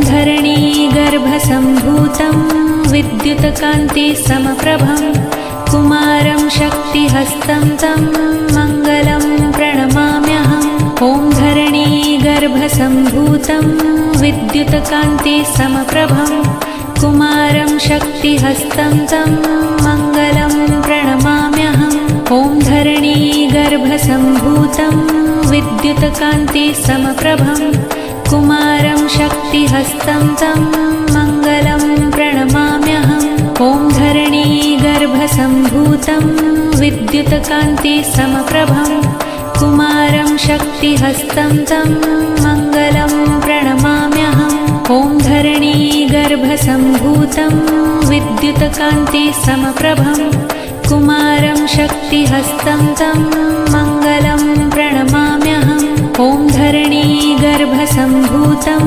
धरणीगर्भसम्भूतं विद्युत्कान्तिसमप्रभं कुमारं शक्तिहस्तं तं मङ्गलं प्रणमाम्यहम्। ॐ धरणीगर्भसम्भूतं विद्युत्कान्तिसमप्रभं कुमारं शक्तिहस्तं तं मङ्गलं प्रणमाम्यहम्। ॐ धरणीगर्भसम्भूतं विद्युत्कान्तिसमप्रभं कुमारं शक्तिहस्तं तं मङ्गलं प्रणमाम्यहम्। ॐ धरणीगर्भसम्भूतं विद्युत्कान्तिसमप्रभं कुमारं शक्तिहस्तं तं मङ्गलं प्रणमाम्यहम्। ॐ धरणीगर्भसम्भूतं विद्युत्कान्तिसमप्रभं कुमारं शक्तिहस्तं तं मङ्गलं प्रणमाम्यहम्। ॐ धरणीगर्भसम्भूतं